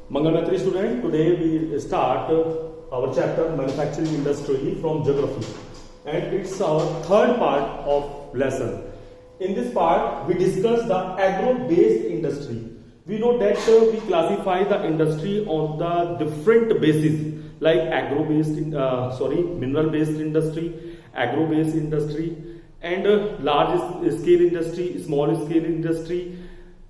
Mangal Maitri student, today we start our chapter manufacturing industry from geography, and it's our third part of lesson. In this part we discuss the agro-based industry. We know that we classify the industry on the different bases like mineral-based industry, agro-based industry, and large-scale industry, small-scale industry.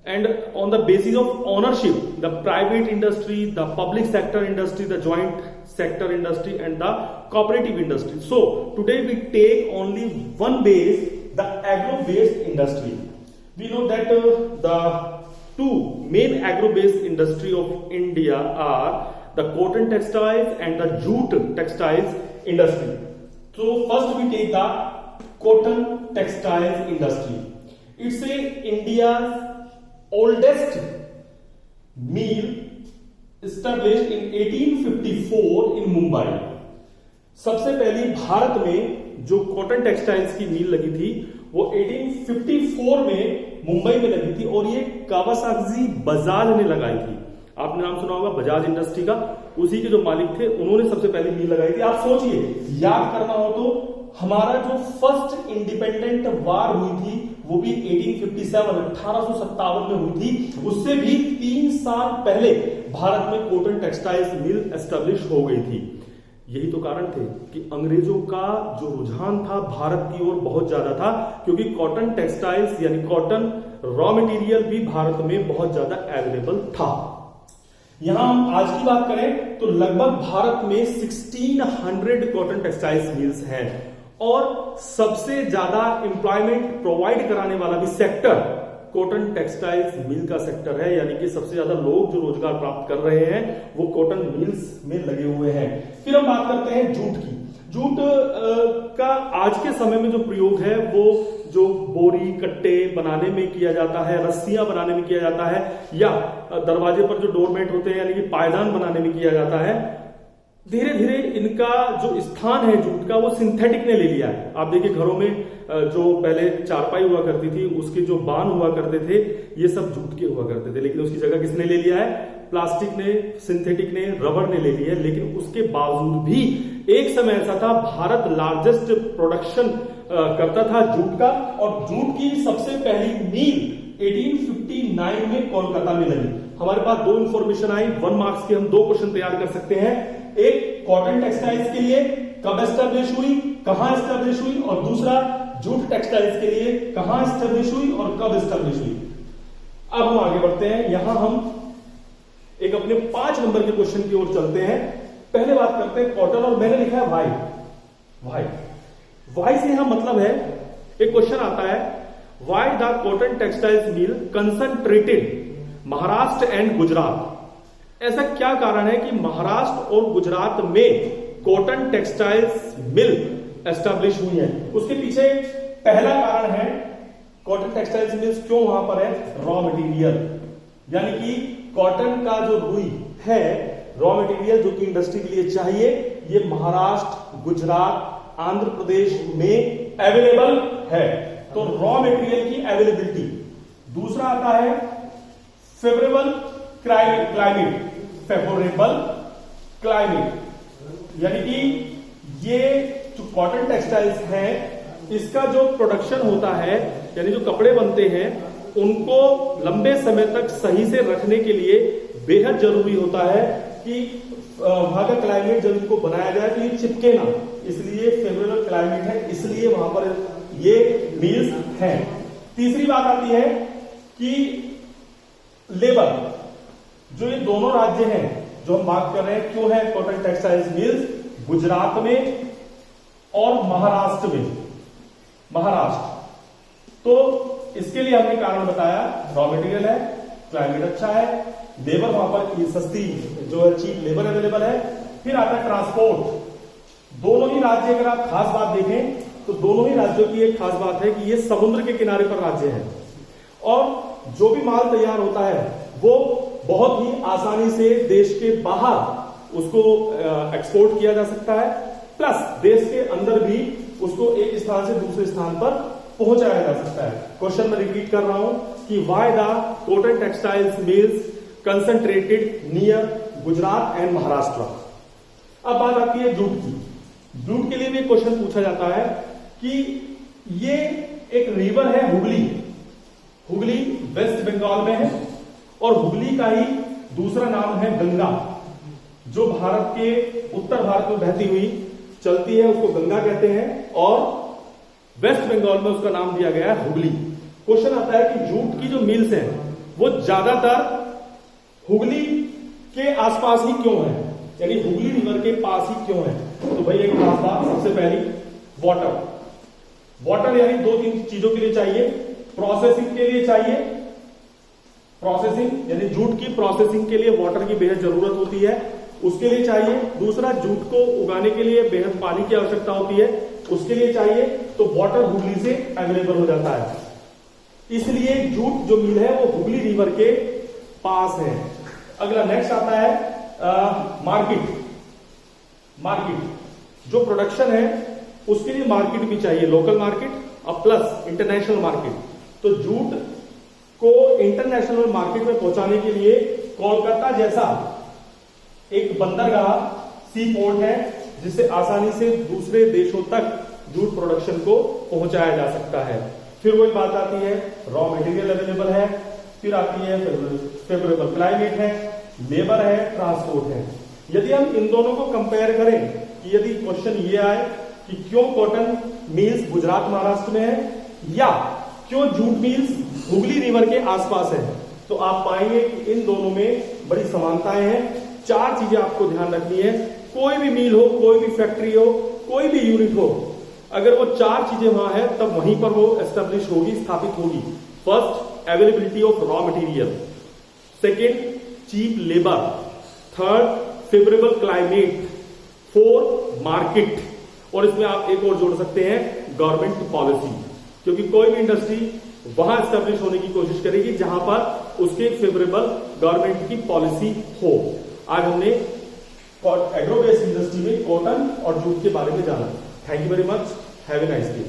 And on the basis of ownership, the private industry, the public sector industry, the joint sector industry, and the cooperative industry. So today we take only one base, the agro-based industry. We know that the two main agro-based industry of India are the cotton textiles and the jute textiles industry. So first we take the cotton textiles industry. It's India's oldest mill established in 1854 in Mumbai. सबसे पहली भारत में जो cotton textiles की मिल लगी थी वो 1854 में मुंबई में लगी थी और ये कावासाकी बजाज ने लगाई थी. आपने नाम सुना होगा बजाज इंडस्ट्री का, उसी के जो मालिक थे उन्होंने सबसे पहले मिल लगाई थी. आप सोचिए, याद करना हो तो हमारा जो फर्स्ट इंडिपेंडेंट वार हुई थी वो भी 1857 में हुई थी. उससे भी 3 साल पहले भारत में कॉटन टेक्सटाइल्स मिल एस्टेब्लिश हो गई थी. यही तो कारण थे कि अंग्रेजों का जो रुझान था भारत की ओर बहुत ज्यादा था, क्योंकि कॉटन टेक्सटाइल्स यानी कॉटन रॉ मटेरियल भी भारत में बहुत ज्यादा अवेलेबल था. यहां हम आज की बात करें तो लगभग भारत में 1600 कॉटन टेक्सटाइल्स मिल्स हैं और सबसे ज्यादा एम्प्लॉयमेंट प्रोवाइड कराने वाला भी सेक्टर कॉटन टेक्सटाइल्स मिल का सेक्टर है. यानी कि सबसे ज्यादा लोग जो रोजगार प्राप्त कर रहे हैं वो कॉटन मिल्स में लगे हुए हैं. फिर हम बात करते हैं जूट की. जूट का आज के समय में जो प्रयोग है वो जो बोरी कट्टे बनाने में किया जाता है, रस्सियां बनाने में किया जाता है, या दरवाजे पर जो डोरमेट होते हैं यानी कि पायदान बनाने में किया जाता है. धीरे धीरे इनका जो स्थान है जूट का वो सिंथेटिक ने ले लिया है. आप देखिए घरों में जो पहले चारपाई हुआ करती थी उसके जो बान हुआ करते थे ये सब जूट के हुआ करते थे, लेकिन उसकी जगह किसने ले लिया है? प्लास्टिक ने, सिंथेटिक ने, रबर ने ले लिया है. लेकिन उसके बावजूद भी एक समय ऐसा था भारत लार्जेस्ट प्रोडक्शन करता था जूट का, और जूट की सबसे पहली मील 1859 में कोलकाता में लगी. हमारे पास दो इंफॉर्मेशन आई, 1 मार्क्स के हम 2 क्वेश्चन तैयार कर सकते हैं. एक कॉटन टेक्सटाइल्स के लिए कब एस्टेब्लिश हुई, कहां एस्टेब्लिश हुई, और दूसरा जूट टेक्सटाइल्स के लिए कहां एस्टेब्लिश हुई और कब एस्टेब्लिश हुई. अब हम आगे बढ़ते हैं. यहां हम एक अपने 5 नंबर के क्वेश्चन की ओर चलते हैं. पहले बात करते हैं कॉटन, और मैंने लिखा है वाई से यहां मतलब है, एक क्वेश्चन आता है why the cotton textiles mill concentrated Maharashtra and Gujarat. ऐसा क्या कारण है कि महाराष्ट्र और गुजरात में कॉटन टेक्सटाइल्स मिल एस्टेब्लिश हुई है? उसके पीछे पहला कारण है कॉटन टेक्सटाइल्स मिल्स क्यों वहां पर है? रॉ मटेरियल, यानी कि कॉटन का जो रुई है, रॉ मटेरियल जो कि इंडस्ट्री के लिए चाहिए, ये महाराष्ट्र, गुजरात, आंध्र प्रदेश में अवेलेबल है. तो रॉ मटेरियल की अवेलेबिलिटी. दूसरा आता है फेवरेबल क्लाइमेट, यानी कि ये जो कॉटन टेक्सटाइल्स हैं इसका जो प्रोडक्शन होता है यानी जो कपड़े बनते हैं उनको लंबे समय तक सही से रखने के लिए बेहद जरूरी होता है कि वहां का क्लाइमेट जब इनको बनाया जाए तो ये चिपके ना, इसलिए फेवरेबल क्लाइमेट है, इसलिए वहां पर ये मिल्स हैं. तीसरी बात आती है कि लेबर, जो ये दोनों राज्य हैं जो हम बात कर रहे हैं, क्यों है कॉटन टेक्सटाइल्स मिल्स गुजरात में और महाराष्ट्र में? तो इसके लिए हमने कारण बताया, रॉ मटेरियल है, क्लाइमेट अच्छा है, लेबर वहां पर सस्ती जो है चीप लेबर अवेलेबल है. फिर आता है ट्रांसपोर्ट. दोनों ही राज्य, अगर आप खास बात देखें तो दोनों ही राज्यों की एक खास बात है कि ये समुद्र के किनारे पर राज्य है और जो भी माल तैयार होता है वो बहुत ही आसानी से देश के बाहर उसको एक्सपोर्ट किया जा सकता है, प्लस देश के अंदर भी उसको एक स्थान से दूसरे स्थान पर पहुंचाया जा सकता है. क्वेश्चन में रिपीट कर रहा हूं कि why the cotton textiles mills concentrated near Gujarat and Maharashtra. अब बात आती है जूट की। जूट के लिए भी क्वेश्चन पूछा जाता है कि ये एक रिवर है हुगली, हुगली वेस्ट बंगाल में है और हुगली का ही दूसरा नाम है गंगा, जो भारत के उत्तर भारत में बहती हुई चलती है, उसको गंगा कहते हैं और वेस्ट बंगाल में उसका नाम दिया गया है हुगली। क्वेश्चन आता है कि जूट की जो मिल्स हैं वो ज्यादातर हुगली के आसपास ही क्यों है, यानी हुगली रिवर के पास ही क्यों है। तो भाई एक खास बात, सबसे पहली वाटर, वाटर यानी दो तीन चीजों के लिए चाहिए। प्रोसेसिंग के लिए चाहिए, प्रोसेसिंग यानी जूट की प्रोसेसिंग के लिए वाटर की बेहद जरूरत होती है, उसके लिए चाहिए। दूसरा, जूट को उगाने के लिए बेहद पानी की आवश्यकता होती है, उसके लिए चाहिए। तो वाटर हुगली से अवेलेबल हो जाता है, इसलिए जूट जो मिल है वो हुगली रिवर के पास है। अगला नेक्स्ट आता है मार्केट। मार्केट जो प्रोडक्शन है उसके लिए मार्केट भी चाहिए, लोकल मार्केट और प्लस इंटरनेशनल मार्केट। तो जूट को इंटरनेशनल मार्केट में पहुंचाने के लिए कोलकाता जैसा एक बंदरगाह सी पोर्ट है, जिससे आसानी से दूसरे देशों तक जूट प्रोडक्शन को पहुंचाया जा सकता है। फिर वही बात आती है, रॉ मटेरियल अवेलेबल है, फिर आती है फेवरेबल क्लाइमेट है, लेबर है, ट्रांसपोर्ट है। यदि हम इन दोनों को कंपेयर करें कि यदि क्वेश्चन ये आए कि क्यों कॉटन मिल्स गुजरात महाराष्ट्र में है या क्यों जूट मिल्स हुगली रिवर के आसपास है, तो आप पाएंगे कि इन दोनों में बड़ी समानताएं हैं। चार चीजें आपको ध्यान रखनी है। कोई भी मिल हो, कोई भी फैक्ट्री हो, कोई भी यूनिट हो, अगर वो चार चीजें वहां है तब वहीं पर वो एस्टेब्लिश होगी, स्थापित होगी। First, availability of raw material. Second, cheap labour. Third, favourable climate. Fourth, market. और इसमें आप एक और जोड़ सकते हैं, गवर्नमेंट पॉलिसी, क्योंकि कोई भी इंडस्ट्री वहां एस्टेब्लिश होने की कोशिश करेगी जहां पर उसके फेवरेबल गवर्नमेंट की पॉलिसी हो। आज हमने एग्रो बेस्ड इंडस्ट्री में कॉटन और जूट के बारे में जाना। Thank you very much, have a nice day.